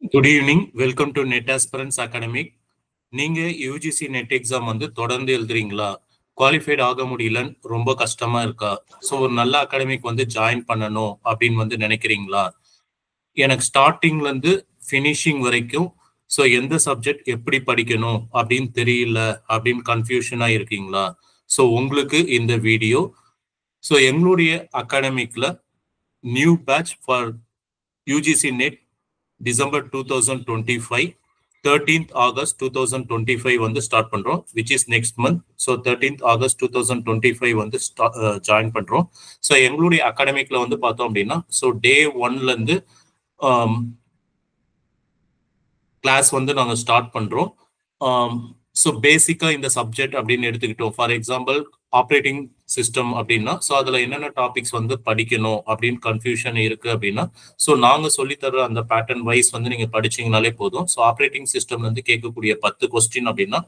Good evening. Welcome to Net Aspirants Academic. நீங்க UGC net exam வந்து தொடர்ந்து எழுதுறீங்களா? Qualified ஆக முடியலன்னு ரொம்ப கஷ்டமா இருக்கா? ஸோ ஒரு நல்ல அகாடமிக் வந்து ஜாயின் பண்ணணும் அப்படின்னு வந்து நினைக்கிறீங்களா? எனக்கு ஸ்டார்டிங்ல இருந்து ஃபினிஷிங் வரைக்கும் ஸோ எந்த சப்ஜெக்ட் எப்படி படிக்கணும் அப்படின்னு தெரியல அப்படின்னு கன்ஃபியூஷனா இருக்கீங்களா? ஸோ உங்களுக்கு இந்த வீடியோ. ஸோ எங்களுடைய அகாடமிக்ல new batch for UGC NET December 2025, 13th August 2025 வந்து ஸ்டார்ட் பண்றோம், which is next month. So 13th August 2025 வந்து ஜாயின் பண்றோம். ஸோ எங்களுடைய அகாடமிக்ல வந்து பார்த்தோம் அப்படின்னா ஸோ டே 1ல இருந்து கிளாஸ் வந்து நாங்கள் ஸ்டார்ட் பண்றோம். ஸோ பேசிக்கா இந்த சப்ஜெக்ட் அப்படின்னு எடுத்துக்கிட்டோம். ஃபார் எக்ஸாம்பிள் ஆப்ரேட்டிங் சிஸ்டம் அப்படின்னா ஸோ அதில் என்னென்ன டாபிக்ஸ் வந்து படிக்கணும் அப்படின்னு கன்ஃபியூஷன் இருக்கு அப்படின்னா ஸோ நாங்கள் சொல்லித்தர அந்த பேட்டர்ன் வைஸ் வந்து நீங்கள் படிச்சீங்கனாலே போதும். ஸோ ஆப்ரேட்டிங் சிஸ்டம்ல இருந்து கேட்கக்கூடிய 10 கொஸ்டின் அப்படின்னா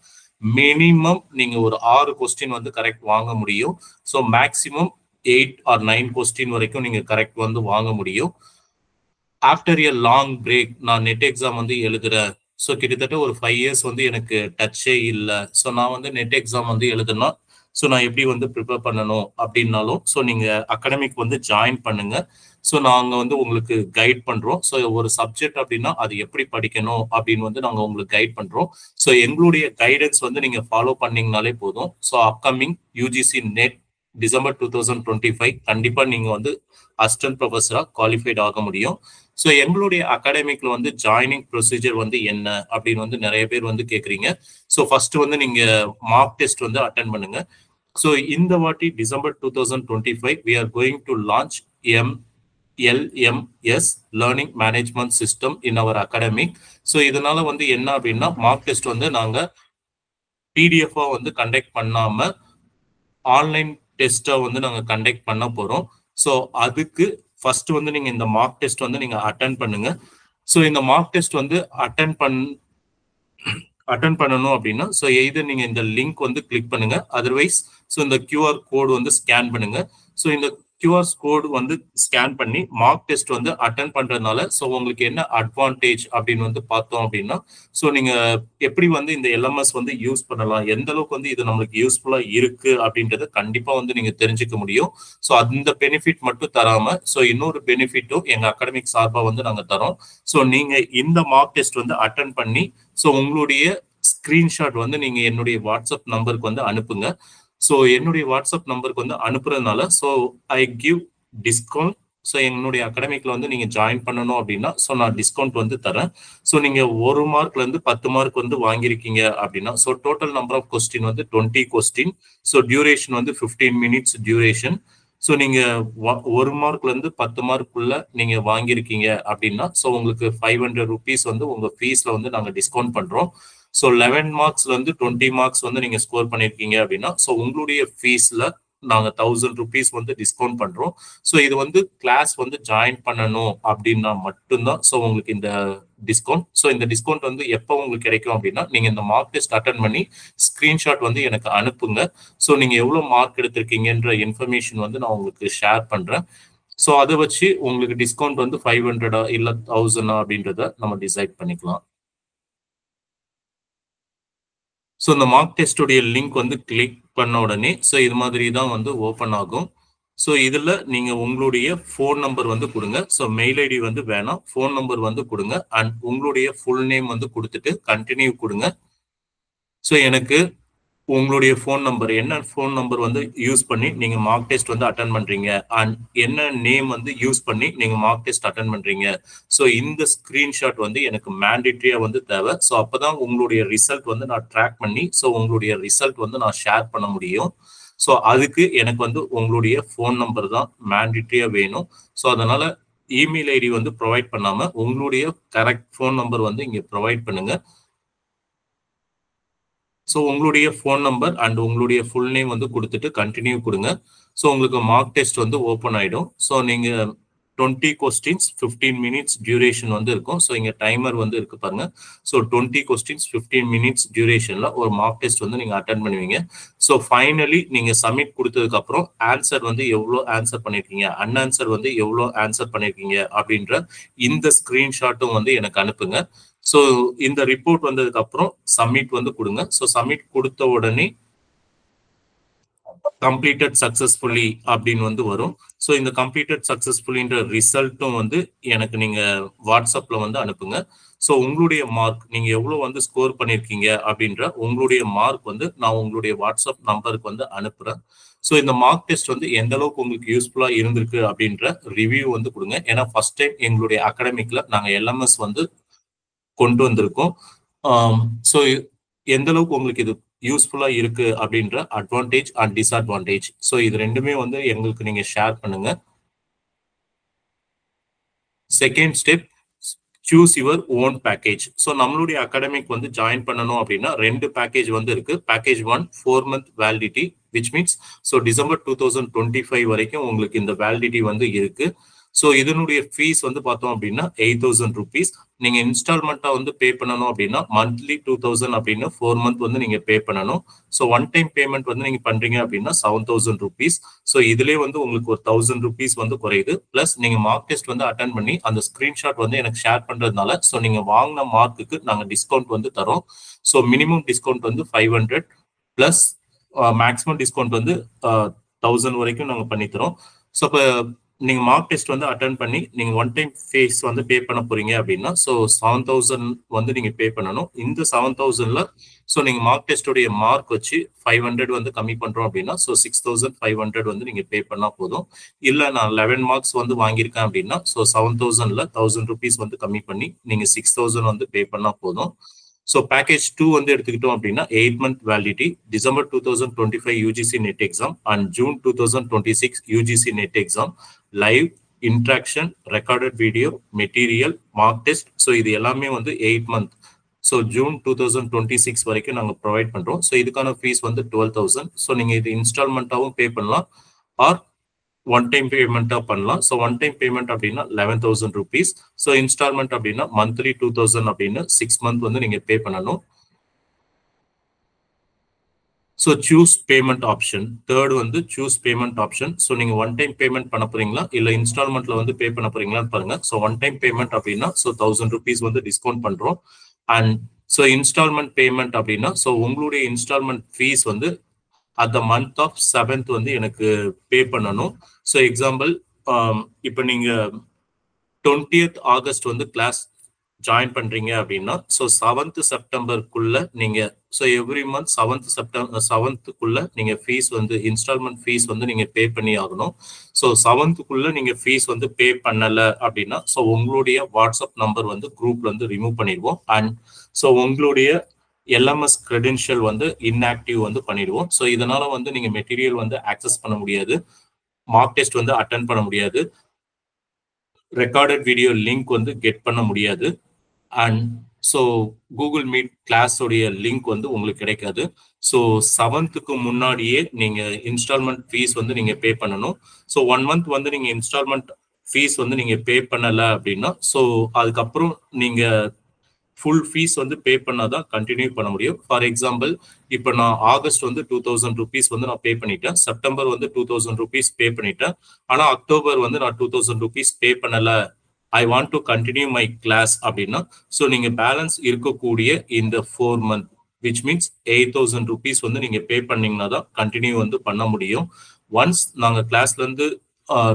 மினிமம் நீங்கள் ஒரு 6 கொஸ்டின் வந்து கரெக்ட் வாங்க முடியும். ஸோ மேக்சிமம் 8 or 9 கொஸ்டின் வரைக்கும் நீங்கள் கரெக்ட் வந்து வாங்க முடியும். ஆஃப்டர் எ லாங் பிரேக் நான் நெட் எக்ஸாம் வந்து எழுதுறேன். ஸோ கிட்டத்தட்ட ஒரு 5 years வந்து எனக்கு டச்சே இல்லை. ஸோ நான் வந்து நெட் எக்ஸாம் வந்து எழுதுனா ஸோ நான் எப்படி வந்து ப்ரிப்பேர் பண்ணணும் அப்படின்னாலும் ஸோ நீங்கள் அகாடமிக் வந்து ஜாயின் பண்ணுங்க. ஸோ நாங்கள் வந்து உங்களுக்கு கைட் பண்ணுறோம். ஸோ ஒரு சப்ஜெக்ட் அப்படின்னா அது எப்படி படிக்கணும் அப்படின்னு வந்து நாங்கள் உங்களுக்கு கைட் பண்ணுறோம். ஸோ எங்களுடைய கைடன்ஸ் வந்து நீங்கள் ஃபாலோ பண்ணீங்கனாலே போதும். So upcoming UGC NET December 2025 கண்டிப்பா நீங்க வந்து அசிஸ்டன்ட் ப்ரொஃபஸரா குவாலிஃபைட் ஆக முடியும். ஸோ எங்களுடைய அகாடமிக்ல வந்து ஜாயினிங் ப்ரொசீஜர் வந்து என்ன அப்படின்னு வந்து நிறைய பேர் வந்து கேட்குறீங்க. ஸோ ஃபர்ஸ்ட் வந்து நீங்க மார்க் டெஸ்ட் வந்து அட்டென்ட் பண்ணுங்க. ஸோ இந்த வாட்டி December 2025 we are going to launch LMS learning management system in our academic. So இதனால வந்து என்ன அப்படின்னா மார்க் டெஸ்ட் வந்து நாங்க பிடிஎஃபா வந்து கண்டக்ட் பண்ணாம ஆன்லைன் டெஸ்ட்டை வந்து நாங்கள் கண்டக்ட் பண்ண போகிறோம். ஸோ அதுக்கு ஃபர்ஸ்ட் வந்து நீங்கள் இந்த மார்க் டெஸ்ட் வந்து நீங்கள் அட்டன் பண்ணுங்க. ஸோ இந்த மார்க் டெஸ்ட் வந்து அட்டன் பண்ணணும் அப்படின்னா ஸோ எய்தர் நீங்கள் இந்த லிங்க் வந்து கிளிக் பண்ணுங்க, அதர்வைஸ் ஸோ இந்த கியூஆர் கோடு வந்து ஸ்கேன் பண்ணுங்க. ஸோ இந்த கியூஆர் கோடு வந்து ஸ்கேன் பண்ணி மார்க் டெஸ்ட் வந்து அட்டன் பண்றதுனால ஸோ உங்களுக்கு என்ன அட்வான்டேஜ் அப்படின்னு வந்து பார்த்தோம் அப்படின்னா ஸோ நீங்க எப்படி வந்து இந்த எல்எம்எஸ் வந்து யூஸ் பண்ணலாம், எந்த அளவுக்கு வந்து இது நம்மளுக்கு யூஸ்ஃபுல்லா இருக்கு அப்படின்றத கண்டிப்பா வந்து நீங்க தெரிஞ்சுக்க முடியும். ஸோ அந்த பெனிஃபிட் மட்டும் தராம ஸோ இன்னொரு பெனிஃபிட்டும் எங்க அகாடமிக் சார்பா வந்து நாங்க தரோம். ஸோ நீங்க இந்த மார்க் டெஸ்ட் வந்து அட்டன் பண்ணி ஸோ உங்களுடைய ஸ்கிரீன்ஷாட் வந்து நீங்க என்னுடைய வாட்ஸ்அப் நம்பருக்கு வந்து அனுப்புங்க. ஸோ என்னுடைய வாட்ஸ்அப் நம்பருக்கு வந்து அனுப்புறதுனால so I give discount. So என்னுடைய அகாடமிக்ல வந்து நீங்க ஜாயின் பண்ணணும் அப்படின்னா ஸோ நான் டிஸ்கவுண்ட் வந்து தரேன். ஸோ நீங்க 1 மார்க்ல இருந்து 10 மார்க் வந்து வாங்கியிருக்கீங்க அப்படின்னா so total number of question வந்து 20 கொஸ்டின். ஸோ டியூரேஷன் வந்து 15 minutes டியூரேஷன். ஸோ நீங்க 1 மார்க்ல இருந்து 10 மார்க்குள்ள நீங்க வாங்கியிருக்கீங்க அப்படின்னா ஸோ உங்களுக்கு 500 rupees வந்து உங்க ஃபீஸ்ல வந்து நாங்க டிஸ்கவுண்ட் பண்றோம். ஸோ 11 மார்க்ஸ்ல இருந்து 20 மார்க்ஸ் வந்து நீங்க ஸ்கோர் பண்ணிருக்கீங்க அப்படின்னா ஸோ உங்களுடைய ஃபீஸ்ல நாங்க 1000 rupees வந்து டிஸ்கவுண்ட் பண்றோம். ஸோ இது வந்து கிளாஸ் வந்து ஜாயின் பண்ணணும் அப்படின்னா மட்டும்தான் ஸோ உங்களுக்கு இந்த டிஸ்கவுண்ட். ஸோ இந்த டிஸ்கவுண்ட் வந்து எப்போ உங்களுக்கு கிடைக்கும் அப்படின்னா நீங்க இந்த மார்க் டெஸ்ட் அட்டன் பண்ணி ஸ்கிரீன்ஷாட் வந்து எனக்கு அனுப்புங்க. ஸோ நீங்க எவ்வளவு மார்க் எடுத்திருக்கீங்கன்ற இன்ஃபர்மேஷன் வந்து நான் உங்களுக்கு ஷேர் பண்றேன். ஸோ அதை வச்சு உங்களுக்கு டிஸ்கவுண்ட் வந்து 500 இல்ல 1000 அப்படின்றத நம்ம டிசைட் பண்ணிக்கலாம். ஸோ இந்த மார்க் டெஸ்டுடைய லிங்க் வந்து கிளிக் பண்ண உடனே ஸோ இது மாதிரி தான் வந்து ஓப்பன் ஆகும். ஸோ இதில் நீங்கள் உங்களுடைய ஃபோன் நம்பர் வந்து கொடுங்க. ஸோ மெயில் ஐடி வந்து வேணாம், ஃபோன் நம்பர் வந்து கொடுங்க அண்ட் உங்களுடைய ஃபுல் நேம் வந்து கொடுத்துட்டு கண்டினியூ கொடுங்க. ஸோ எனக்கு உங்களுடைய ஃபோன் நம்பர் என்ன ஃபோன் நம்பர் வந்து யூஸ் பண்ணி நீங்கள் மார்க் டெஸ்ட் வந்து அட்டன் பண்ணுறீங்க அண்ட் என்ன நேம் வந்து யூஸ் பண்ணி நீங்கள் மார்க் டெஸ்ட் அட்டன் பண்ணுறீங்க. ஸோ இந்த ஸ்க்ரீன்ஷாட் வந்து எனக்கு மேண்டேட்ரியாக வந்து தேவை. ஸோ அப்போ தான் உங்களுடைய ரிசல்ட் வந்து நான் ட்ராக் பண்ணி ஸோ உங்களுடைய ரிசல்ட் வந்து நான் ஷேர் பண்ண முடியும். ஸோ அதுக்கு எனக்கு வந்து உங்களுடைய ஃபோன் நம்பர் தான் மேண்டேட்ரியாக வேணும். ஸோ அதனால் இமெயில் ஐடி வந்து ப்ரொவைட் பண்ணாமல் உங்களுடைய கரெக்ட் ஃபோன் நம்பர் வந்து இங்கே ப்ரொவைட் பண்ணுங்கள். ஸோ உங்களுடைய ஃபோன் நம்பர் அண்ட் உங்களுடைய ஃபுல் நேம் வந்து கொடுத்துட்டு கண்டினியூ கொடுங்க. ஸோ உங்களுக்கு மார்க் டெஸ்ட் வந்து ஓப்பன் ஆகிடும். ஸோ நீங்கள் 20 கொஸ்டின்ஸ் 15 மினிட்ஸ் டியூரேஷன் வந்து இருக்கும். ஸோ இங்க டைமர் வந்து இருக்கு பாருங்க. ஸோ 20 கொஸ்டின்ஸ் 15 மினிட்ஸ் டியூரேஷன்ல ஒரு மார்க் டெஸ்ட் வந்து நீங்க அட்டென்ட் பண்ணுவீங்க. ஸோ ஃபைனலி நீங்க சப்மிட் கொடுத்ததுக்கு அப்புறம் ஆன்சர் வந்து எவ்வளோ ஆன்சர் பண்ணிருக்கீங்க, அன்ஆன்சர் வந்து எவ்வளோ ஆன்சர் பண்ணிருக்கீங்க அப்படின்ற இந்த ஸ்கிரீன்ஷாட்டும் வந்து எனக்கு அனுப்புங்க. ஸோ இந்த ரிப்போர்ட் வந்ததுக்கு அப்புறம் சப்மிட் வந்து கொடுங்க. ஸோ சப்மிட் கொடுத்த உடனே கம்ப்ளீட்டட் சக்சஸ்ஃபுல்லி அப்படின்னு வந்து வரும். ஸோ இந்த கம்ப்ளீட்டட் சக்சஸ்ஃபுல்லின்ற ரிசல்ட்டும் வந்து எனக்கு நீங்க வாட்ஸ்அப்ல வந்து அனுப்புங்க. ஸோ உங்களுடைய மார்க் நீங்க எவ்வளவு வந்து ஸ்கோர் பண்ணிருக்கீங்க அப்படின்ற உங்களுடைய மார்க் வந்து நான் உங்களுடைய வாட்ஸ்அப் நம்பருக்கு வந்து அனுப்புறேன். ஸோ இந்த மார்க் டெஸ்ட் வந்து எந்த அளவுக்கு உங்களுக்கு யூஸ்ஃபுல்லா இருந்திருக்கு அப்படின்ற ரிவ்யூ வந்து கொடுங்க. ஏன்னா ஃபர்ஸ்ட் டைம் எங்களுடைய அகாடமிக்ல நாங்க LMS வந்து கொண்டு வந்திருக்கோம். ஸோ எந்த அளவுக்கு உங்களுக்கு இது யூஸ்ஃபுல்லா இருக்கு அப்படின்ற அட்வான்டேஜ் அண்ட் டிஸ்அட்வான்டேஜ், ஸோ இது ரெண்டுமே வந்து எங்களுக்கு நீங்க ஷேர் பண்ணுங்க. Second step, choose your own package. So நம்மளுடைய அகாடமிக் வந்து ஜாயின் பண்ணணும் அப்படின்னா 2 பேக்கேஜ் வந்து இருக்கு. Package 1 4 month validity, which means so December 2025 வரைக்கும் உங்களுக்கு இந்த வேலிடிட்டி வந்து இருக்கு. ஸோ இதனுடைய ஃபீஸ் வந்து பார்த்தோம் அப்படின்னா 8,000 rupees. நீங்க இன்ஸ்டால்மெண்ட்டா வந்து பே பண்ணணும் அப்படின்னா மந்த்லி 2,000 அப்படின்னு 4 month வந்து நீங்க பே பண்ணணும். ஸோ ஒன் டைம் பேமெண்ட் வந்து நீங்க பண்றீங்க அப்படின்னா 7,000 rupees. ஸோ இதுலேயே வந்து உங்களுக்கு ஒரு 1,000 rupees வந்து குறையுது. பிளஸ் நீங்க மார்க் டெஸ்ட் வந்து அட்டன் பண்ணி அந்த ஸ்கிரீன்ஷாட் வந்து எனக்கு ஷேர் பண்றதுனால ஸோ நீங்க வாங்கின மார்க்குக்கு நாங்க டிஸ்கவுண்ட் வந்து தரோம். ஸோ மினிமம் டிஸ்கவுண்ட் வந்து 500 பிளஸ் மேக்ஸிமம் டிஸ்கவுண்ட் வந்து 1,000 வரைக்கும் நாங்க பண்ணி தரோம். ஸோ இப்போ நீங்க மார்க் டெஸ்ட் வந்து அட்டன் பண்ணி நீங்க ஒன் டைம் ஃபீஸ் வந்து பே பண்ண போறீங்க அப்படின்னா ஸோ 7,000 வந்து நீங்க பே பண்ணணும். இந்த 7,000ல ஸோ நீங்க மார்க் டெஸ்டோடைய மார்க் வச்சு 500 வந்து கம்மி பண்றோம் அப்படின்னா ஸோ 6,500 வந்து நீங்க பே பண்ணா போதும். இல்ல நான் 11 மார்க்ஸ் வந்து வாங்கியிருக்கேன் அப்படின்னா ஸோ 7,000ல 1,000 rupees வந்து கம்மி பண்ணி நீங்க 6,000 வந்து பே பண்ணா போதும். ஸோ பேக்கேஜ் 2 வந்து எடுத்துக்கிட்டோம் அப்படின்னா 8 month validity, December 2025 UGC net exam and June 2026 UGC net exam, live interaction, recorded video, material, mark test. So இது எல்லாமே வந்து 8 month. ஸோ ஜூன் 2026 வரைக்கும் நாங்கள் ப்ரொவைட் பண்றோம். ஸோ இதுக்கான ஃபீஸ் வந்து 12,000. ஸோ நீங்க இது இன்ஸ்டால்மெண்ட்டாகவும் பே பண்ணலாம் ஆர் ஒன் டைம் பேமெண்ட்டாக பண்ணலாம். ஸோ ஒன் டைம் பேமெண்ட் அப்படின்னா 11,000 rupees. ஸோ இன்ஸ்டால்மெண்ட் அப்படின்னா மந்த்லி 2,000 அப்படின்னு 6 month வந்து நீங்க பே பண்ணணும். So choose payment option, third வந்து சூஸ் பேமெண்ட் ஆப்ஷன். ஸோ நீங்க ஒன் டைம் பேமெண்ட் பண்ண போறீங்களா இல்ல இன்ஸ்டால்மெண்ட்ல வந்து பே பண்ண போறீங்களான்னு பாருங்க. ஸோ ஒன் டைம் பேமெண்ட் அப்படின்னா ஸோ 1,000 rupees வந்து டிஸ்கவுண்ட் பண்றோம். அண்ட் ஸோ இன்ஸ்டால்மெண்ட் பேமெண்ட் அப்படின்னா ஸோ உங்களுடைய இன்ஸ்டால்மெண்ட் ஃபீஸ் வந்து at the month of 7th வந்து எனக்கு பே பண்ணணும். ஸோ எக்ஸாம்பிள் இப்போ நீங்க 20th August வந்து கிளாஸ் ஜாயின் பண்றீங்க அப்படின்னா ஸோ 7th செப்டம்பருக்குள்ள நீங்க ஸோ எவ்ரி மந்த் 7th நீங்க ஃபீஸ் வந்து இன்ஸ்டால்மெண்ட் ஃபீஸ் வந்து நீங்க பே பண்ணி ஆகணும். ஸோ 7th நீங்க ஃபீஸ் வந்து பே பண்ணல அப்படின்னா ஸோ உங்களுடைய வாட்ஸ்அப் நம்பர் வந்து குரூப்ல வந்து ரிமூவ் பண்ணிடுவோம். அண்ட் ஸோ உங்களுடைய LMS கிரெடென்ஷியல் வந்து இன்ஆக்டிவ் வந்து பண்ணிடுவோம். ஸோ இதனால வந்து நீங்க மெட்டீரியல் வந்து ஆக்சஸ் பண்ண முடியாது, மார்க் டெஸ்ட் வந்து அட்டன் பண்ண முடியாது, ரெக்கார்டட் வீடியோ லிங்க் வந்து கெட் பண்ண முடியாது. அண்ட் ஸோ கூகுள் மீட் கிளாஸோடைய லிங்க் வந்து உங்களுக்கு கிடைக்காது. ஸோ 7th முன்னாடியே நீங்க இன்ஸ்டால்மெண்ட் ஃபீஸ் வந்து நீங்க பே பண்ணணும். ஸோ 1 month வந்து நீங்க இன்ஸ்டால்மெண்ட் ஃபீஸ் வந்து நீங்க பே பண்ணல அப்படின்னா ஸோ அதுக்கப்புறம் நீங்க ஃபுல் ஃபீஸ் வந்து பே பண்ணாதான் கண்டினியூ பண்ண முடியும். ஃபார் எக்ஸாம்பிள் இப்போ நான் ஆகஸ்ட் வந்து 2,000 rupees வந்து நான் பே பண்ணிட்டேன், செப்டம்பர் வந்து 2,000 rupees பே பண்ணிட்டேன், ஆனா அக்டோபர் வந்து நான் 2,000 rupees பே பண்ணல, I want to continue my class அப்படின்னா ஸோ நீங்க பேலன்ஸ் இருக்கக்கூடிய இந்த 4 month விச் மீன்ஸ் 8,000 rupees வந்து நீங்க பே பண்ணீங்கன்னா தான் கண்டினியூ வந்து பண்ண முடியும். ஒன்ஸ் நாங்க கிளாஸ்ல இருந்து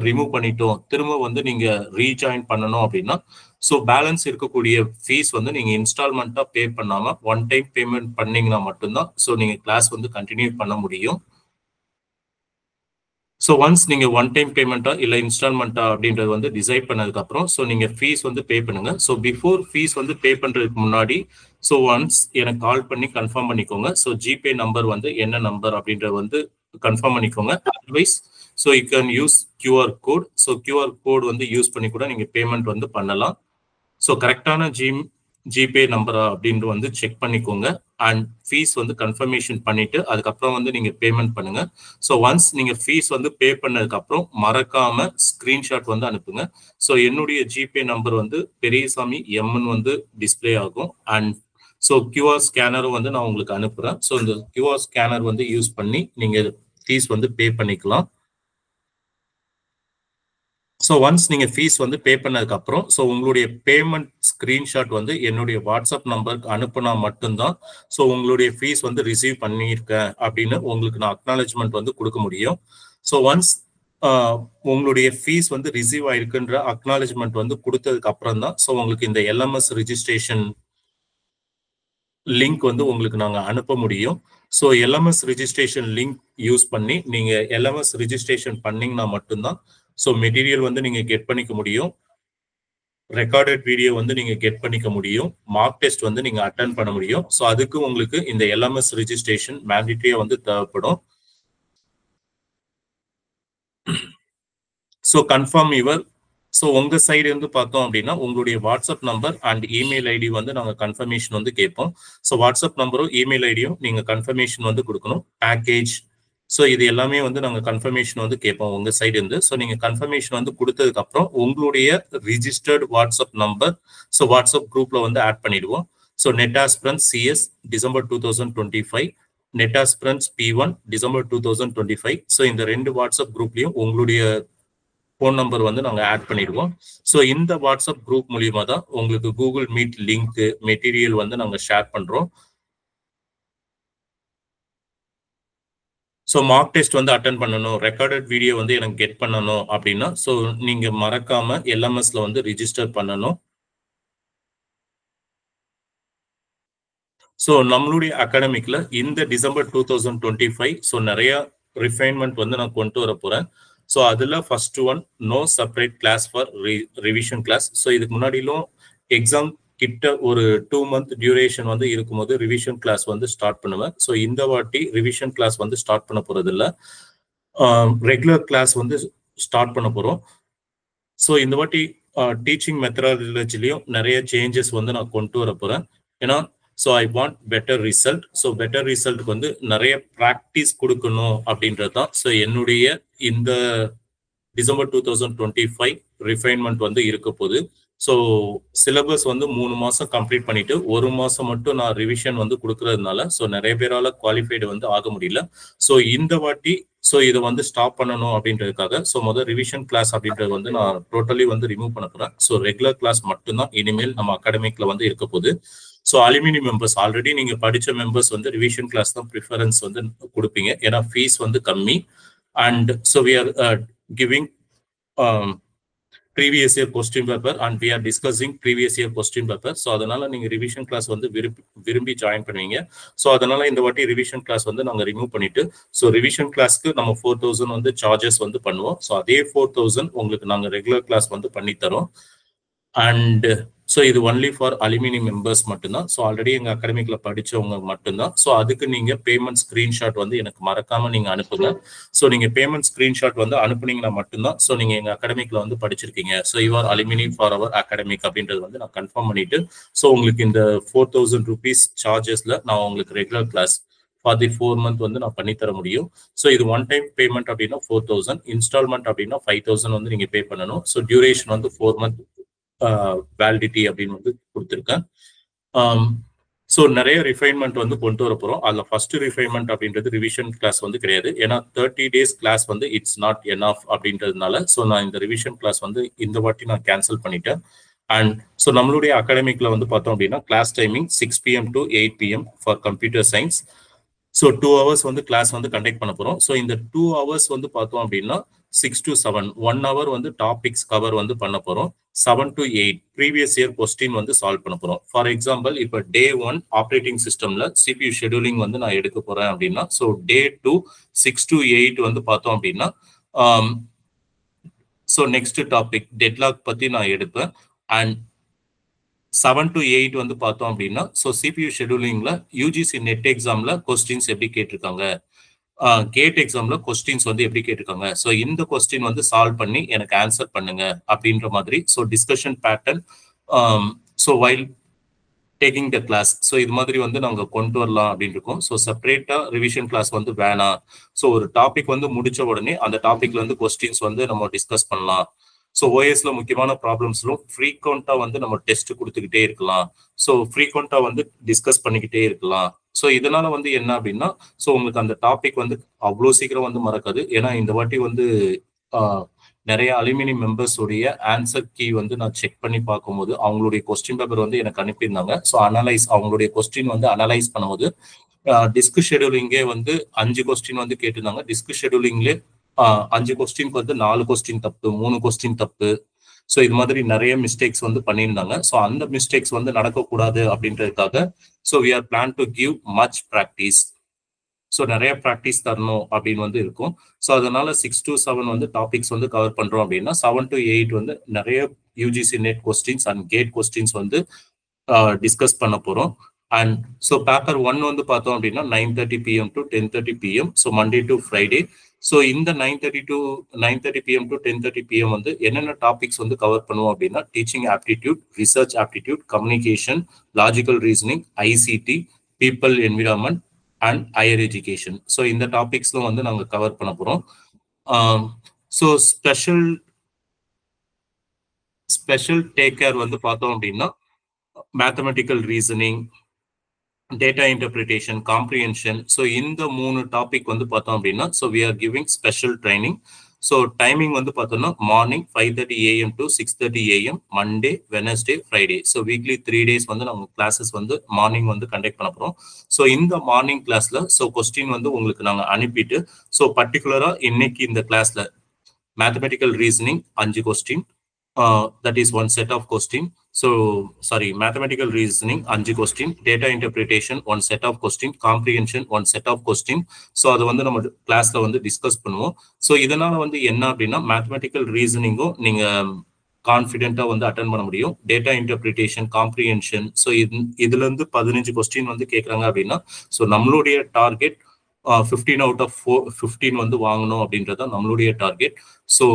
ரிமூவ் பண்ணிட்டோம், திரும்ப வந்து நீங்க ரீஜாயின் பண்ணணும் அப்படின்னா ஸோ பேலன்ஸ் இருக்கக்கூடிய ஃபீஸ் வந்து நீங்க இன்ஸ்டால்மெண்ட்டாக பே பண்ணாம ஒன் டைம் பேமெண்ட் பண்ணீங்கன்னா மட்டும்தான் ஸோ நீங்க கிளாஸ் வந்து கண்டினியூ பண்ண முடியும். ஸோ ஒன்ஸ் நீங்க ஒன் டைம் பேமெண்ட்டா இல்லை இன்ஸ்டால்மெண்ட்டா அப்படின்றது வந்து டிசைட் பண்ணதுக்கு அப்புறம் ஸோ நீங்க ஃபீஸ் வந்து பே பண்ணுங்க. ஸோ பிஃபோர் ஃபீஸ் வந்து பே பண்றதுக்கு முன்னாடி ஸோ ஒன்ஸ் எனக்கு கால் பண்ணி கன்ஃபார்ம் பண்ணிக்கோங்க. ஸோ ஜிபே நம்பர் வந்து என்ன நம்பர் அப்படின்றது வந்து கன்ஃபார்ம் பண்ணிக்கோங்க. Otherwise so you can use QR code. So QR code வந்து யூஸ் பண்ணி கூட நீங்க பேமெண்ட் வந்து பண்ணலாம். ஸோ கரெக்டான ஜிபே நம்பரா அப்படின்னு வந்து செக் பண்ணிக்கோங்க. அண்ட் ஃபீஸ் வந்து கன்ஃபர்மேஷன் பண்ணிட்டு அதுக்கப்புறம் வந்து நீங்க பேமெண்ட் பண்ணுங்க. ஸோ ஒன்ஸ் நீங்க ஃபீஸ் வந்து பே பண்ணதுக்கு அப்புறம் மறக்காம ஸ்கிரீன்ஷாட் வந்து அனுப்புங்க. ஸோ என்னுடைய ஜிபே நம்பர் வந்து பெரியசாமி எம்னு வந்து டிஸ்பிளே ஆகும். அண்ட் ஸோ கியூஆர் ஸ்கேனரும் வந்து நான் உங்களுக்கு அனுப்புறேன். ஸோ இந்த கியூஆர் ஸ்கேனர் வந்து யூஸ் பண்ணி நீங்க ஃபீஸ் வந்து பே பண்ணிக்கலாம். ஸோ ஒன்ஸ் நீங்கள் ஃபீஸ் வந்து பே பண்ணதுக்கப்புறம் ஸோ உங்களுடைய பேமெண்ட் ஸ்க்ரீன்ஷாட் வந்து என்னுடைய வாட்ஸ்அப் நம்பருக்கு அனுப்புனா மட்டும்தான் ஸோ உங்களுடைய ஃபீஸ் வந்து ரிசீவ் பண்ணியிருக்கேன் அப்படின்னு உங்களுக்கு நான் அக்னாலஜ்மெண்ட் வந்து கொடுக்க முடியும். ஸோ ஒன்ஸ் உங்களுடைய ஃபீஸ் வந்து ரிசீவ் ஆயிருக்குன்ற அக்னாலஜ்மெண்ட் வந்து கொடுத்ததுக்கு அப்புறம் தான் ஸோ உங்களுக்கு இந்த எல்எம்எஸ் ரிஜிஸ்ட்ரேஷன் லிங்க் வந்து உங்களுக்கு நாங்கள் அனுப்ப முடியும். So LMS registration link use பண்ணி நீங்கள் எல்எம்எஸ் ரிஜிஸ்ட்ரேஷன் பண்ணீங்கன்னா மட்டும்தான் ஸோ மெட்டீரியல் வந்து நீங்கள் கெட் பண்ணிக்க முடியும். ரெக்கார்டட் வீடியோ வந்து நீங்கள் கெட் பண்ணிக்க முடியும். மார்க் டெஸ்ட் வந்து நீங்கள் அட்டன் பண்ண முடியும். ஸோ அதுக்கு உங்களுக்கு இந்த எல்எம்எஸ் ரிஜிஸ்ட்ரேஷன் மேண்டிட்டரியா வந்து தேவைப்படும். ஸோ கன்ஃபார்ம் யுவர் ஸோ உங்க சைடு இருந்து பார்த்தோம் அப்படின்னா உங்களுடைய WhatsApp number and email ID வந்து நாங்கள் கன்ஃபர்மேஷன் வந்து கேட்போம். ஸோ வாட்ஸ்அப் நம்பரும் இமெயில் ஐடியும் நீங்கள் கன்ஃபர்மேஷன் வந்து கொடுக்கணும். பேக்கேஜ் ஸோ இது எல்லாமே வந்து நாங்கள் கன்ஃபர்மேஷன் வந்து கேட்போம் உங்க சைடு இருந்து. ஸோ நீங்கள் கன்ஃபர்மேஷன் வந்து கொடுத்ததுக்கு அப்புறம் உங்களுடைய registered WhatsApp number so WhatsApp குரூப்ல வந்து ஆட் பண்ணிடுவோம். So NET aspirants CS December 2025, NET aspirants P1 December 2025. So இந்த ரெண்டு வாட்ஸ்அப் குரூப்லையும் உங்களுடைய ஃபோன் நம்பர் வந்து நாங்கள் ஆட் பண்ணிடுவோம். ஸோ இந்த வாட்ஸ்அப் குரூப் மூலியமா தான் உங்களுக்கு கூகுள் மீட் லிங்க் மெட்டீரியல் வந்து நாங்கள் ஷேர் பண்றோம். ஸோ மார்க் டெஸ்ட் வந்து அட்டன் பண்ணணும், ரெக்கார்டட் வீடியோ வந்து எனக்கு கெட் பண்ணணும் அப்படின்னா ஸோ நீங்க மறக்காம எல்எம்எஸ்ல வந்து ரிஜிஸ்டர் பண்ணணும். ஸோ நம்மளுடைய அகாடமிக்ல இந்த டிசம்பர் 2025 ஸோ நிறைய ரிஃபைன்மெண்ட் வந்து நான் கொண்டு வர போறேன். ஸோ அதில் first one no separate class for revision class. So இதுக்கு முன்னாடிலும் எக்ஸாம் கிட்ட ஒரு 2 month டியூரேஷன் வந்து இருக்கும்போது ரிவிஷன் கிளாஸ் வந்து ஸ்டார்ட் பண்ணுவேன். ஸோ இந்த வாட்டி ரிவிஷன் கிளாஸ் வந்து ஸ்டார்ட் பண்ண போறது இல்லை, ரெகுலர் கிளாஸ் வந்து ஸ்டார்ட் பண்ண போறோம். ஸோ இந்த வாட்டி டீச்சிங் மெத்தடாலஜிலையும் நிறைய சேஞ்சஸ் வந்து நான் கொண்டு வர போறேன். ஏன்னா so I want better result. So better ரிசல்ட்டுக்கு வந்து நிறைய ப்ராக்டிஸ் கொடுக்கணும் அப்படின்றது தான் ஸோ என்னுடைய இந்த டிசம்பர் 2025 ரிஃபைன்மெண்ட் வந்து இருக்க போகுது. ஸோ சிலபஸ் வந்து 3 மாதம் கம்ப்ளீட் பண்ணிட்டு 1 மாதம் மட்டும் நான் ரிவிஷன் வந்து கொடுக்கறதுனால ஸோ நிறைய பேரால குவாலிஃபைடு வந்து ஆக முடியல. ஸோ இந்த வாட்டி ஸோ இதை வந்து ஸ்டாப் பண்ணணும் அப்படின்றதுக்காக ஸோ முதல் ரிவிஷன் கிளாஸ் அப்படின்றது வந்து நான் டோட்டலி வந்து ரிமூவ் பண்ண போறேன். ஸோ ரெகுலர் கிளாஸ் மட்டும்தான் இனிமேல் நம்ம அகாடமிக்ல வந்து இருக்க போகுது. ஸோ அலுமினி மெம்பர்ஸ் ஆல்ரெடி நீங்க படிச்ச மெம்பர்ஸ் வந்து ரிவிஷன் கிளாஸ் தான் ப்ரிஃபரன்ஸ் வந்து கொடுப்பீங்க, ஏன்னா ஃபீஸ் வந்து கம்மி. And so we are giving previous year question paper and we are discussing previous year question paper. So அதனால நீங்க ரிவிஷன் கிளாஸ் வந்து விரும்பி ஜாயின் பண்ணுவீங்க. ஸோ அதனால இந்த வாட்டி ரிவிஷன் கிளாஸ் வந்து நாங்கள் ரிமூவ் பண்ணிட்டு ஸோ ரிவிஷன் கிளாஸ்க்கு நம்ம 4000 வந்து சார்ஜஸ் வந்து பண்ணுவோம். ஸோ அதே 4000 உங்களுக்கு நாங்கள் ரெகுலர் கிளாஸ் வந்து பண்ணித்தரோம். அண்ட் ஸோ இது ஒன்லி ஃபார் அலுமினி மெம்பர்ஸ் மட்டும்தான். ஸோ ஆல்ரெடி எங்கள் அகாடமிக்ல படித்தவங்க மட்டும்தான். ஸோ அதுக்கு நீங்கள் பேமெண்ட் ஸ்க்ரீன்ஷாட் வந்து எனக்கு மறக்காம நீங்கள் அனுப்புங்க. ஸோ நீங்கள் பேமெண்ட் ஸ்க்ரீன்ஷாட் வந்து அனுப்புனீங்கன்னா மட்டும்தான் ஸோ நீங்கள் எங்கள் அகாடமிக்ல வந்து படிச்சிருக்கீங்க, so your alumni for our academic அப்படின்றது வந்து நான் கன்ஃபார்ம் பண்ணிட்டு ஸோ உங்களுக்கு இந்த 4000 rupees சார்ஜஸ்ல நான் உங்களுக்கு regular class for the 4 month வந்து நான் பண்ணித்தர முடியும். ஸோ இது ஒன் டைம் பேமெண்ட் அப்படின்னா 4000, இன்ஸ்டால்மெண்ட் அப்படின்னா 5000 வந்து நீங்கள் பே பண்ணணும். ஸோ டியூரேஷன் வந்து 4 month வேலிடிட்டி அப்படின்னு வந்து கொடுத்துருக்கேன். ஸோ நிறைய ரிஃபைன்மெண்ட் வந்து கொண்டு வர போகிறோம். அதில் ஃபர்ஸ்ட் ரிஃபைன்மெண்ட் அப்படின்றது ரிவிஷன் கிளாஸ் வந்து கிடையாது, ஏன்னா 30 days கிளாஸ் வந்து இட்ஸ் நாட் எனாஃப் அப்படின்றதுனால ஸோ நான் இந்த ரிவிஷன் கிளாஸ் வந்து இந்த வாட்டி நான் கேன்சல் பண்ணிட்டேன். அண்ட் ஸோ நம்மளுடைய அகாடமிக்ல வந்து பார்த்தோம் அப்படின்னா class timing 6 PM to 8 PM ஃபார் கம்ப்யூட்டர் சயின்ஸ். ஸோ 2 hours வந்து கிளாஸ் வந்து கண்டக்ட் பண்ண போகிறோம். ஸோ இந்த 2 hours வந்து பார்த்தோம் அப்படின்னா 6 to 7 1 hour வந்து டாபிக்ஸ் கவர் வந்து பண்ண போகிறோம். 7 to 8 ப்ரீவியஸ் இயர் கொஸ்டின் வந்து சால்வ் பண்ண போகிறோம். ஃபார் எக்ஸாம்பிள் இப்போ Day 1 ஆப்ரேட்டிங் சிஸ்டம்ல CPU ஷெடியூலிங் வந்து நான் எடுக்க போகிறேன் அப்படின்னா ஸோ Day 2 6 to 8 வந்து பார்த்தோம் அப்படின்னா ஸோ நெக்ஸ்ட் டாபிக் டெட்லாக் பற்றி நான் எடுப்பேன். அண்ட் 7 to 8 வந்து பார்த்தோம் அப்படின்னா ஸோ CPU ஷெடியூலிங்ல யூஜிசி நெட் எக்ஸாம்ல கொஸ்டின்ஸ் எப்படி கேட்டிருக்காங்க, கேட் எக்ஸாம்ல கொஸ்டின்ஸ் வந்து எப்படி கேட்டிருக்காங்க, ஸோ இந்த கொஸ்டின் வந்து சால்வ் பண்ணி எனக்கு ஆன்சர் பண்ணுங்க அப்படின்ற மாதிரி so discussion pattern. So while taking the class. So இது மாதிரி வந்து நாங்கள் கொண்டு வரலாம் அப்படின்னு இருக்கோம். ஸோ செப்பரேட்டாக ரிவிஷன் கிளாஸ் வந்து வேணாம். ஸோ ஒரு டாபிக் வந்து முடிச்ச உடனே அந்த டாபிக்ல இருந்து கொஸ்டின்ஸ் வந்து நம்ம டிஸ்கஸ் பண்ணலாம். ஸோ ஓஎஸ்ல முக்கியமான ப்ராப்ளம்ஸ்லும் ஃப்ரீக்வெண்டா வந்து நம்ம டெஸ்ட் கொடுத்துக்கிட்டே இருக்கலாம். ஸோ ஃப்ரீக்வெண்டா வந்து டிஸ்கஸ் பண்ணிக்கிட்டே இருக்கலாம். ஸோ இதனால வந்து என்ன அப்படின்னா, ஸோ உங்களுக்கு அந்த டாபிக் வந்து அவ்வளோ சீக்கிரம் வந்து மறக்காது. ஏன்னா இந்த வாட்டி வந்து நிறைய அலுமினி மெம்பர்ஸ் உடைய ஆன்சர் கீ வந்து நான் செக் பண்ணி பார்க்கும்போது அவங்களுடைய கொஸ்டின் பேப்பர் வந்து எனக்கு அனுப்பியிருந்தாங்க. ஸோ அவங்களுடைய கொஸ்டின் வந்து அனலைஸ் பண்ணும்போது டிஸ்க் ஷெடியூலிங்கே வந்து 5 கொஸ்டின் வந்து கேட்டிருந்தாங்க. டிஸ்க் ஷெடியூலிங்லேயே 5 கொஸ்டினுக்கு வந்து 4 கொஸ்டின் தப்பு, 3 கொஸ்டின் தப்பு. ஸோ இது மாதிரி நிறைய மிஸ்டேக்ஸ் வந்து பண்ணியிருந்தாங்க. ஸோ அந்த மிஸ்டேக்ஸ் வந்து நடக்கக்கூடாது அப்படின்றதுக்காக so we are plan to give much practice. So நிறைய ப்ராக்டிஸ் தரணும் அப்படின்னு வந்து இருக்கும். ஸோ அதனால 6 to 7 வந்து டாபிக்ஸ் வந்து கவர் பண்றோம் அப்படின்னா 7 to 8 வந்து நிறைய UGC NET questions and GATE questions வந்து டிஸ்கஸ் பண்ண போறோம். அண்ட் ஸோ பேப்பர் 1 வந்து பார்த்தோம் அப்படின்னா 9:30 PM to 10:30 PM. So Monday to Friday. So இந்த 9:30 PM to 10:30 PM வந்து என்னென்ன டாபிக்ஸ் வந்து கவர் பண்ணுவோம் அப்படின்னா teaching aptitude, research aptitude, communication, logical reasoning, ICT, people environment and higher education. So இந்த டாபிக்ஸ்லாம் வந்து நாங்கள் கவர் பண்ண போகிறோம். ஸோ ஸ்பெஷல் டேக் கேர் வந்து பார்த்தோம் அப்படின்னா mathematical reasoning, data interpretation, comprehension. So இந்த 3 டாபிக் வந்து பார்த்தோம் அப்படின்னா so we are giving special training. So timing வந்து பார்த்தோம்னா morning 5:30 AM to 6:30 AM, Monday, Wednesday, Friday. So weekly 3 days வந்து நம்ம கிளாஸஸ் வந்து மார்னிங் வந்து கண்டக்ட் பண்ண போகிறோம். ஸோ இந்த மார்னிங் கிளாஸ்ல ஸோ கொஸ்டின் வந்து உங்களுக்கு நாங்கள் அனுப்பிட்டு ஸோ பர்டிகுலராக இன்னைக்கு இந்த கிளாஸ்ல mathematical reasoning 5 question, that is one set of question. So sorry, mathematical reasoning 5 question, data interpretation 1 set of question, comprehension 1 set of question. So அது வந்து நம்ம கிளாஸ்ல வந்து டிஸ்கஸ் பண்ணுவோம். ஸோ இதனால வந்து என்ன அப்படின்னா மேத்தமெட்டிக்கல் ரீசனிங்கும் நீங்க கான்ஃபிடென்ட்டா வந்து அட்டன் பண்ண முடியும். Data interpretation, comprehension. ஸோ இதுல இருந்து 15 கொஸ்டின் வந்து கேட்குறாங்க அப்படின்னா ஸோ நம்மளுடைய டார்கெட் 15 out of 15 வந்து வாங்கணும் அப்படின்றத நம்மளுடைய டார்கெட். ஸோ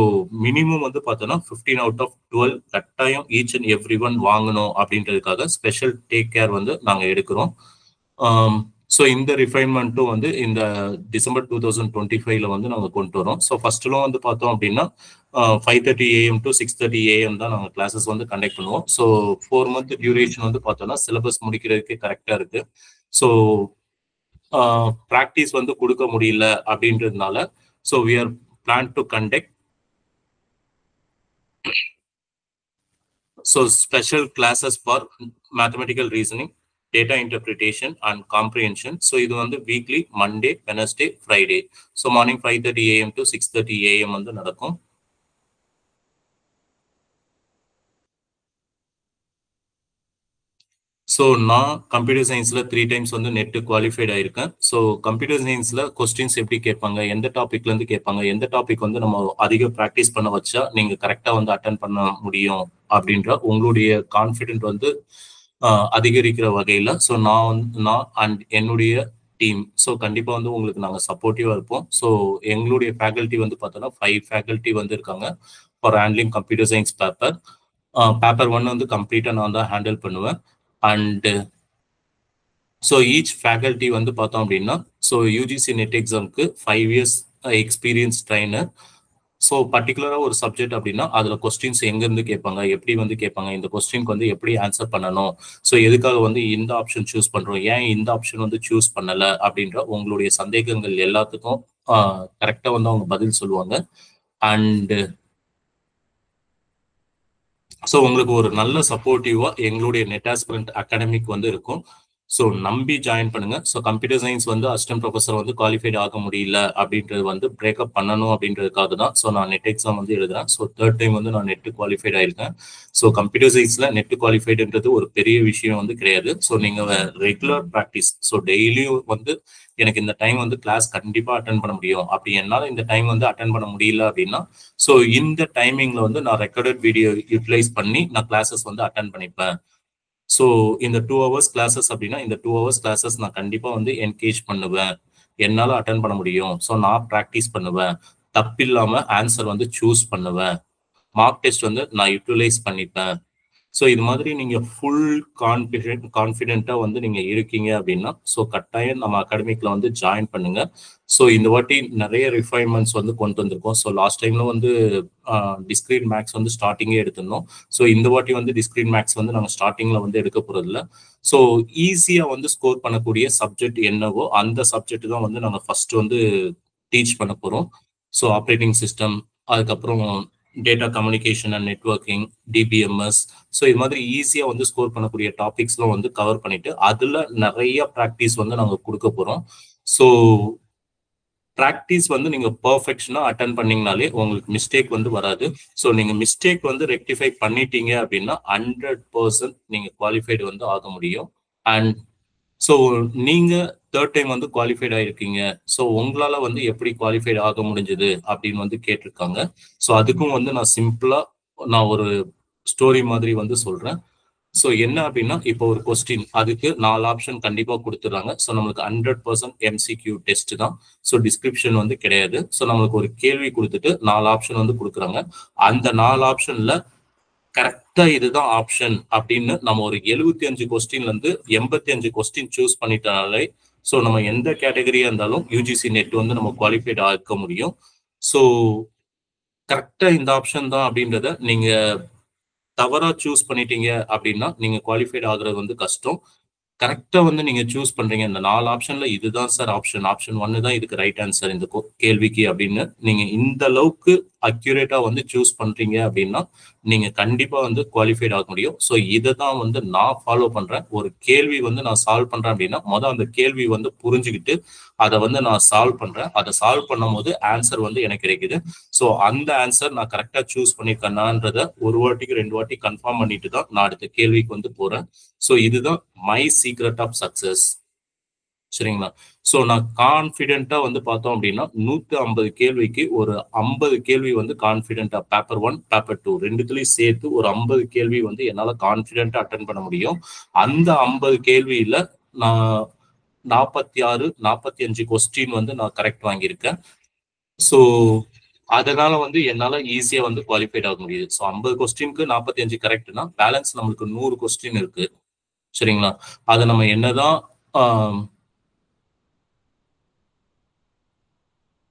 மினிமம் வந்து பார்த்தோன்னா 15 out of 12 கட்டாயம் ஈச் அண்ட் எவ்ரி ஒன் வாங்கணும் அப்படின்றதுக்காக ஸ்பெஷல் டேக் கேர் வந்து நாங்கள் எடுக்கிறோம். ஸோ இந்த ரிஃபைன்மெண்ட்டும் வந்து இந்த December 2025 வந்து நாங்கள் கொண்டு வரோம். ஸோ ஃபர்ஸ்ட்லாம் வந்து பார்த்தோம் அப்படின்னா 5:30 AM to 6:30 AM தான் நாங்கள் கிளாஸஸ் வந்து கண்டக்ட் பண்ணுவோம். ஸோ 4 month டியூரேஷன் வந்து பார்த்தோன்னா சிலபஸ் முடிக்கிறதுக்கு கரெக்டாக இருக்கு. ஸோ ப்ராக்டிஸ் வந்து கொடுக்க முடியல அப்படின்றதுனால so we are plan to conduct so special classes for mathematical reasoning, data interpretation and comprehension. So இது வந்து weekly Monday, Wednesday, Friday. So morning 5:30 AM to 6:30 AM வந்து நடக்கும். ஸோ நான் கம்ப்யூட்டர் சயின்ஸில் 3 times வந்து நெட் குவாலிஃபைட் ஆயிருக்கேன். ஸோ கம்ப்யூட்டர் சயின்ஸில் questions எப்படி கேட்பாங்க, எந்த டாபிக்லேருந்து கேட்பாங்க, எந்த டாபிக் வந்து நம்ம அதிக ப்ராக்டிஸ் பண்ண வச்சா நீங்கள் கரெக்டாக வந்து அட்டன் பண்ண முடியும் அப்படின்ற உங்களுடைய கான்ஃபிடென்ட் வந்து அதிகரிக்கிற வகையில் ஸோ நான் அண்ட் என்னுடைய டீம் ஸோ கண்டிப்பாக வந்து உங்களுக்கு நாங்கள் சப்போர்ட்டிவாக இருப்போம். ஸோ எங்களுடைய ஃபேக்கல்ட்டி வந்து பார்த்தோன்னா 5 ஃபேக்கல்ட்டி வந்து இருக்காங்க for handling computer science paper. Paper 1 வந்து கம்ப்ளீட்டாக நான் தான் ஹேண்டில் பண்ணுவேன். அண்ட் ஸோ ஈச் ஃபேக்கல்ட்டி வந்து பார்த்தோம் அப்படின்னா ஸோ யூஜிசி நெட் எக்ஸாமுக்கு 5 years எக்ஸ்பீரியன்ஸ் ட்ரைனர். ஸோ பர்டிகுலராக ஒரு சப்ஜெக்ட் அப்படின்னா அதில் கொஸ்டின்ஸ் எங்கேருந்து கேட்பாங்க, எப்படி வந்து கேட்பாங்க, இந்த கொஸ்டினுக்கு வந்து எப்படி ஆன்சர் பண்ணணும், ஸோ எதுக்காக வந்து இந்த ஆப்ஷன் சூஸ் பண்ணுறோம், ஏன் இந்த ஆப்ஷன் வந்து சூஸ் பண்ணலை அப்படின்ற உங்களுடைய சந்தேகங்கள் எல்லாத்துக்கும் கரெக்டாக வந்து அவங்க பதில் சொல்லுவாங்க. அண்டு ஸோ உங்களுக்கு ஒரு நல்ல சப்போர்ட்டிவா எங்களுடைய நெட் ஆஸ்பிரண்ட் அகாடமிக் வந்து இருக்கும். ஸோ நம்பி ஜாயின் பண்ணுங்க. ஸோ கம்ப்யூட்டர் சயின்ஸ் வந்து அசிஸ்டன்ட் ப்ரொஃபஸர் வந்து குவாலிஃபைட் ஆக முடியல அப்படின்றது வந்து பிரேக்கப் பண்ணணும் அப்படின்றதுக்காக தான் ஸோ நான் நெட் எக்ஸாம் வந்து எழுதுறேன். ஸோ 3rd time வந்து நான் நெட் குவாலிஃபைட் ஆயிருக்கேன். ஸோ கம்ப்யூட்டர் சயின்ஸ்ல நெட் குவாலிஃபைடுன்றது ஒரு பெரிய விஷயம் வந்து கிடையாது. ஸோ நீங்க ரெகுலர் ப்ராக்டிஸ் ஸோ டெய்லியும் வந்து எனக்கு இந்த டைம் வந்து கிளாஸ் கண்டிப்பாக அட்டன் பண்ண முடியும், அப்படி என்னால் இந்த டைம் வந்து அட்டன் பண்ண முடியல அப்படின்னா ஸோ இந்த டைமிங்ல வந்து நான் ரெக்கார்டட் வீடியோ யூட்டிலைஸ் பண்ணி நான் கிளாஸஸ் வந்து அட்டன் பண்ணிப்பேன். ஸோ இந்த 2 hours கிளாஸஸ் அப்படின்னா இந்த 2 hours கிளாஸஸ் நான் கண்டிப்பாக வந்து என்கேஜ் பண்ணுவேன், என்னால் அட்டன் பண்ண முடியும். ஸோ நான் ப்ராக்டிஸ் பண்ணுவேன், தப்பில்லாமல் ஆன்சர் வந்து சூஸ் பண்ணுவேன், மார்க் டெஸ்ட் வந்து நான் யூட்டிலைஸ் பண்ணிப்பேன். ஸோ இது மாதிரி நீங்க ஃபுல் கான்ஃபிடென்ட்டா வந்து நீங்க இருக்கீங்க அப்படின்னா ஸோ கட்டாயம் நம்ம அகாடமிக்ல வந்து ஜாயின் பண்ணுங்க. ஸோ இந்த வாட்டி நிறைய ரிஃபைன்மெண்ட்ஸ் வந்து கொண்டு வந்திருக்கோம். ஸோ லாஸ்ட் டைம்ல வந்து டிஸ்கிரீட் மேக்ஸ் வந்து ஸ்டார்டிங்கே எடுத்திருந்தோம். ஸோ இந்த வாட்டி வந்து டிஸ்கிரீட் மேக்ஸ் வந்து நாங்கள் ஸ்டார்டிங்ல வந்து எடுக்க போறதில்ல. ஸோ ஈஸியா வந்து ஸ்கோர் பண்ணக்கூடிய சப்ஜெக்ட் என்னவோ அந்த சப்ஜெக்ட் தான் வந்து நாங்கள் ஃபர்ஸ்ட் வந்து டீச் பண்ண போறோம். ஸோ ஆப்ரேட்டிங் சிஸ்டம், அதுக்கப்புறம் data communication and networking, DBMS, so இது மாதிரி ஈஸியா வந்து ஸ்கோர் பண்ணக்கூடிய டாபிக்ஸ்லாம் வந்து கவர் பண்ணிட்டு அதுல நிறைய ப்ராக்டிஸ் வந்து நாங்கள் கொடுக்க போறோம். ஸோ ப்ராக்டிஸ் வந்து நீங்க பர்ஃபெக்ஷனா அட்டன் பண்ணீங்கனாலே உங்களுக்கு மிஸ்டேக் வந்து வராது. ஸோ நீங்க மிஸ்டேக் வந்து ரெக்டிஃபை பண்ணிட்டீங்க அப்படின்னா 100% நீங்க குவாலிஃபைடு வந்து ஆக முடியும். அண்ட் ஸோ நீங்க தேர்ட் டைம் வந்து குவாலிஃபைட் ஆயிருக்கீங்க. ஸோ உங்களால வந்து எப்படி குவாலிஃபைட் ஆக முடிஞ்சது அப்படின்னு வந்து கேட்டிருக்காங்க. ஸோ அதுக்கும் வந்து நான் சிம்பிளா நான் ஒரு ஸ்டோரி மாதிரி வந்து சொல்றேன். ஸோ என்ன அப்படின்னா இப்போ ஒரு கொஸ்டின் அதுக்கு 4 ஆப்ஷன் கண்டிப்பா கொடுத்துறாங்க. ஸோ நம்மளுக்கு 100% MCQ டெஸ்ட் தான். ஸோ டிஸ்கிரிப்ஷன் வந்து கிடையாது. ஸோ நம்மளுக்கு ஒரு கேள்வி கொடுத்துட்டு 4 ஆப்ஷன் வந்து கொடுக்குறாங்க. அந்த 4 ஆப்ஷன்ல கரெக்டா இதுதான் ஆப்ஷன் அப்படின்னு நம்ம ஒரு 75 கொஸ்டின்ல இருந்து 85 கொஸ்டின் சூஸ் பண்ணிட்டனாலே ஸோ நம்ம எந்த கேட்டகரியா இருந்தாலும் UGC நெட் வந்து நம்ம குவாலிஃபைட் ஆக்க முடியும். ஸோ கரெக்டா இந்த ஆப்ஷன் தான் அப்படின்றத நீங்க தவறா சூஸ் பண்ணிட்டீங்க அப்படின்னா நீங்க குவாலிஃபைட் ஆகுறது வந்து கஷ்டம். கரெக்டா வந்து நீங்க சூஸ் பண்றீங்க. இந்த 4 ஆப்ஷன்ல இதுதான் சார் ஆப்ஷன் 1 தான் இதுக்கு ரைட் ஆன்சர் இந்த கேள்விக்கு அப்படின்னு நீங்க இந்த அளவுக்கு அக்யூரேட்டா வந்து சூஸ் பண்றீங்க அப்படின்னா நீங்க கண்டிப்பா வந்து குவாலிஃபைட் ஆக முடியும். ஸோ இதை தான் வந்து நான் ஃபாலோ பண்றேன். ஒரு கேள்வி வந்து நான் சால்வ் பண்றேன் அப்படின்னா அந்த கேள்வி வந்து புரிஞ்சுக்கிட்டு அதை வந்து நான் சால்வ் பண்றேன். அதை சால்வ் பண்ணும் போது ஆன்சர் வந்து எனக்கு கிடைக்குது. ஸோ அந்த ஆன்சர் நான் கரெக்டா சூஸ் பண்ணிருக்கேனான்றத ஒரு வாட்டிக்கு 2 வாட்டி கன்ஃபார்ம் பண்ணிட்டு தான் நான் அடுத்த கேள்விக்கு வந்து போறேன். ஸோ இதுதான் மை சீக்ரெட் ஆஃப் சக்சஸ். சரிங்களா? ஸோ நான் கான்ஃபிடென்ட்டா வந்து பார்த்தோம் அப்படின்னா 150 கேள்விக்கு ஒரு 50 கேள்வி வந்து கான்ஃபிடென்ட்டா பேப்பர் 1 பேப்பர் 2 ரெண்டுத்துலயும் சேர்த்து ஒரு 50 கேள்வி வந்து என்னால கான்ஃபிடென்ட்டா அட்டன் பண்ண முடியும். அந்த 50 கேள்வியில நான் 46 45 கொஸ்டின் வந்து நான் கரெக்ட் வாங்கியிருக்கேன். ஸோ அதனால வந்து என்னால ஈஸியா வந்து குவாலிஃபைட் ஆக முடியுது. ஸோ 50 கொஸ்டினுக்கு 45 கரெக்ட்னா பேலன்ஸ் நம்மளுக்கு 100 கொஸ்டின் இருக்கு. சரிங்களா? அதை நம்ம என்னதான்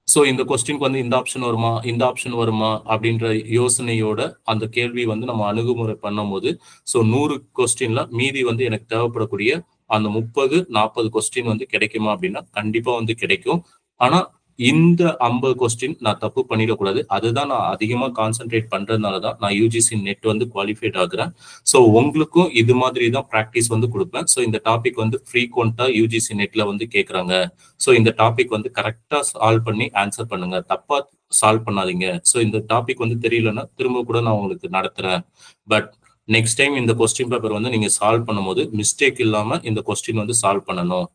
ஸோ இந்த கொஸ்டினுக்கு வந்து இந்த ஆப்ஷன் வருமா இந்த ஆப்ஷன் வருமா அப்படின்ற யோசனையோட அந்த கேள்வி வந்து நம்ம அணுகுமுறை பண்ணும்போது ஸோ 100 கொஸ்டின்ல மீதி வந்து எனக்கு தேவைப்படக்கூடிய அந்த 30-40 கொஸ்டின் வந்து கிடைக்குமா அப்படின்னா கண்டிப்பா வந்து கிடைக்கும். ஆனா இந்த 50 கொஸ்டின் நான் தப்பு பண்ணிடக்கூடாது. அதுதான் நான் அதிகமா கான்சென்ட்ரேட் பண்றதுனால தான் நான் UGC நெட் வந்து குவாலிஃபைட் ஆகுறேன். ஸோ உங்களுக்கும் இது மாதிரி தான் ப்ராக்டிஸ் வந்து கொடுப்பேன். ஸோ இந்த டாபிக் வந்து ஃப்ரீக்வெண்டா UGC நெட்ல வந்து கேட்குறாங்க. ஸோ இந்த டாபிக் வந்து கரெக்டா சால்வ் பண்ணி ஆன்சர் பண்ணுங்க, தப்பா சால்வ் பண்ணாதீங்க. ஸோ இந்த டாபிக் வந்து தெரியலன்னா திரும்ப கூட நான் உங்களுக்கு நடத்துறேன். பட் நெக்ஸ்ட் டைம் இந்த கொஸ்டின் பேப்பர் வந்து நீங்க சால்வ் பண்ணும்போது மிஸ்டேக் இல்லாம இந்த கொஸ்டின் வந்து சால்வ் பண்ணணும்.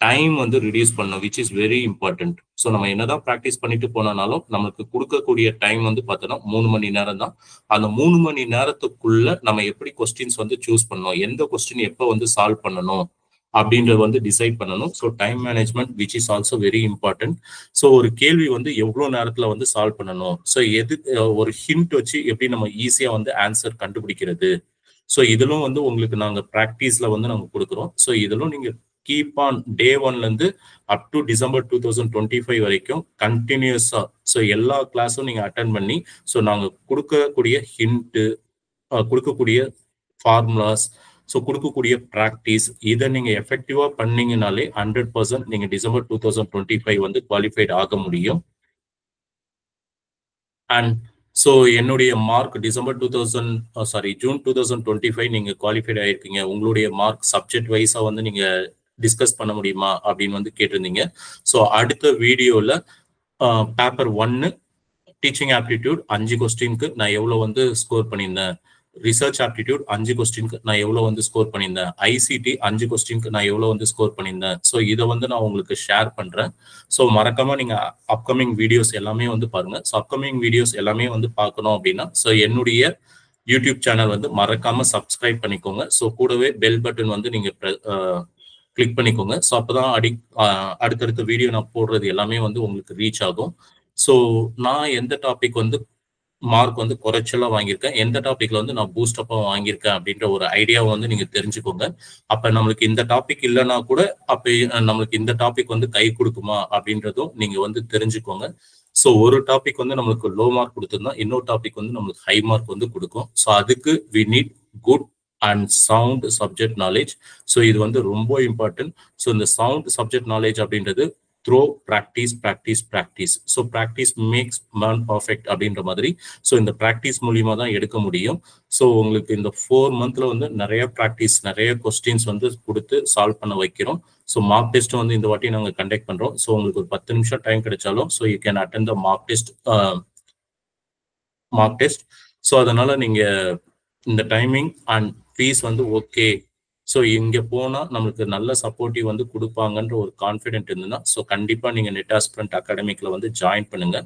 டைம் வந்து ரிடியூஸ் பண்ணணும், which is very important. So நம்ம என்னதான் ப்ராக்டிஸ் பண்ணிட்டு போனாலும் நம்மளுக்கு கொடுக்கக்கூடிய டைம் வந்து பார்த்தோன்னா 3 மணி நேரம் தான். அந்த 3 மணி நேரத்துக்குள்ள நம்ம எப்படி கொஸ்டின்ஸ் வந்து சூஸ் பண்ணணும், எந்த கொஸ்டின் எப்போ வந்து சால்வ் பண்ணணும் அப்படின்றது வந்து டிசைட் பண்ணணும். So time management which is also very important. So ஒரு கேள்வி வந்து எவ்வளோ நேரத்தில் வந்து சால்வ் பண்ணணும், ஸோ ஒரு ஹிண்ட் வச்சு எப்படி நம்ம ஈஸியாக வந்து ஆன்சர் கண்டுபிடிக்கிறது. ஸோ இதிலும் வந்து உங்களுக்கு நாங்கள் ப்ராக்டிஸ்ல வந்து நாங்கள் கொடுக்குறோம். ஸோ இதிலும் நீங்கள் கீப் ஆன் டே 1ல இருந்து அப் டு டிசம்பர் 2025 வரைக்கும் கண்டினியூஸா ஸோ எல்லா கிளாஸும் நீங்க அட்டன் பண்ணி ஸோ நாங்கள் கொடுக்கக்கூடிய ஹிண்ட்டு, கொடுக்கக்கூடிய ஃபார்முலாஸ், ஸோ கொடுக்கக்கூடிய ப்ராக்டிஸ் இதை நீங்க எஃபெக்டிவா பண்ணீங்கனாலே 100% நீங்க டிசம்பர் 2025 வந்து குவாலிஃபைட் ஆக முடியும். அண்ட் ஸோ என்னுடைய மார்க் டிசம்பர் ஜூன் 2025 நீங்க குவாலிஃபைட் ஆயிருக்கீங்க. உங்களுடைய மார்க் சப்ஜெக்ட் வைஸா வந்து நீங்க டிஸ்கஸ் பண்ண முடியுமா அப்படின்னு வந்து கேட்டிருந்தீங்க. ஸோ அடுத்த வீடியோல பேப்பர் 1 டீச்சிங் ஆப்டிடியூட் 5 கொஸ்டினுக்கு நான் எவ்வளோ வந்து ஸ்கோர் பண்ணியிருந்தேன், ரிசர்ச் ஆப்டிடியூட் 5 கொஸ்டினுக்கு நான் எவ்வளோ வந்து ஸ்கோர் பண்ணியிருந்தேன், ICT 5 கொஸ்டினுக்கு நான் எவ்வளோ வந்து ஸ்கோர் பண்ணியிருந்தேன். ஸோ இதை வந்து நான் உங்களுக்கு ஷேர் பண்றேன். ஸோ மறக்காம நீங்க அப்கமிங் வீடியோஸ் எல்லாமே வந்து பாருங்க. ஸோ அப்கமிங் வீடியோஸ் எல்லாமே வந்து பார்க்கணும் அப்படின்னா ஸோ என்னுடைய யூடியூப் சேனல் வந்து மறக்காம சப்ஸ்கிரைப் பண்ணிக்கோங்க. ஸோ கூடவே பெல் பட்டன் வந்து நீங்க கிளிக் பண்ணிக்கோங்க. ஸோ அப்போதான் அடுத்தடுத்த வீடியோ நான் போடுறது எல்லாமே வந்து உங்களுக்கு ரீச் ஆகும். ஸோ நான் எந்த டாபிக் வந்து மார்க் வந்து குறைச்சலா வாங்கியிருக்கேன், எந்த டாபிக்ல வந்து நான் பூஸ்ட் அப்பா வாங்கியிருக்கேன் அப்படின்ற ஒரு ஐடியாவை வந்து நீங்க தெரிஞ்சுக்கோங்க. அப்ப நம்மளுக்கு இந்த டாபிக் இல்லைன்னா கூட அப்ப நம்மளுக்கு இந்த டாபிக் வந்து கை கொடுக்குமா அப்படின்றதும் நீங்க வந்து தெரிஞ்சுக்கோங்க. ஸோ ஒரு டாபிக் வந்து நம்மளுக்கு லோ மார்க் கொடுத்துருந்தா இன்னொரு டாபிக் வந்து நம்மளுக்கு ஹை மார்க் வந்து கொடுக்கும். ஸோ அதுக்கு we need good and sound subject knowledge. So இது வந்து ரொம்ப இம்பார்ட்டன்ட். ஸோ இந்த சவுண்ட் சப்ஜெக்ட் நாலேஜ் அப்படின்றது through practice practice practice. So practice makes man perfect அப்படின்ற மாதிரி. ஸோ இந்த ப்ராக்டிஸ் மூலியமா தான் எடுக்க முடியும். ஸோ உங்களுக்கு இந்த 4 மந்த்ல வந்து நிறைய ப்ராக்டிஸ், நிறைய கொஸ்டின்ஸ் வந்து கொடுத்து சால்வ் பண்ண வைக்கிறோம். ஸோ மார்க் டெஸ்ட் வந்து இந்த வாட்டி நாங்கள் கண்டக்ட் பண்றோம். ஸோ உங்களுக்கு ஒரு 10 நிமிஷம் டைம் கிடைச்சாலும் so you can attend the mark test. So அதனால நீங்க இந்த டைமிங் அண்ட் ஃபீஸ் வந்து ஓகே, ஸோ இங்கே போனால் நம்மளுக்கு நல்ல சப்போர்ட்டிவ் வந்து கொடுப்பாங்கன்ற ஒரு கான்ஃபிடென்ட் இருந்ததுன்னா ஸோ கண்டிப்பாக நீங்கள் நெட் ஆஸ்பிரண்ட் அகாடமிக்கில் வந்து ஜாயின் பண்ணுங்க.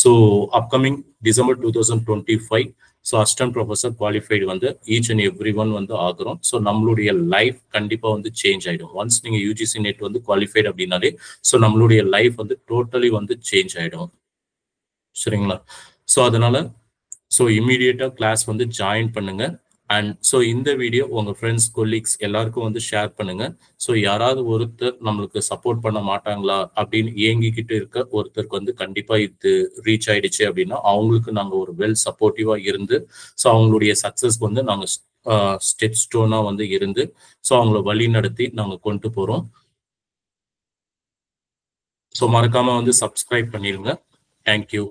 So upcoming December 2025 so assistant professor qualified வந்து ஈச் அண்ட் எவ்ரி ஒன் வந்து ஆகிறோம். ஸோ நம்மளுடைய லைஃப் கண்டிப்பாக வந்து சேஞ்ச் ஆகிடும். ஒன்ஸ் நீங்கள் யூஜிசி நெட் வந்து குவாலிஃபைடு அப்படின்னாலே ஸோ நம்மளுடைய லைஃப் வந்து டோட்டலி வந்து சேஞ்ச் ஆகிடும். சரிங்களா? ஸோ அதனால ஸோ இம்மீடியட்டாக கிளாஸ் வந்து ஜாயின் பண்ணுங்க. அண்ட் ஸோ இந்த வீடியோ உங்கள் ஃப்ரெண்ட்ஸ் கொலீக்ஸ் எல்லாருக்கும் வந்து ஷேர் பண்ணுங்க. ஸோ யாராவது ஒருத்தர் நம்மளுக்கு சப்போர்ட் பண்ண மாட்டாங்களா அப்படின்னு ஏங்கிக்கிட்டு இருக்க ஒருத்தருக்கு வந்து கண்டிப்பாக இது ரீச் ஆயிடுச்சு அப்படின்னா அவங்களுக்கு நாங்கள் ஒரு வெல் சப்போர்ட்டிவாக இருந்து ஸோ அவங்களுடைய சக்ஸஸ்க்கு வந்து நாங்கள் ஸ்டெப் ஸ்டோனாக வந்து இருந்து ஸோ அவங்கள வழி நடத்தி நாங்கள் கொண்டு போகிறோம். ஸோ மறக்காம வந்து சப்ஸ்கிரைப் பண்ணிடுங்க. தேங்க்யூ.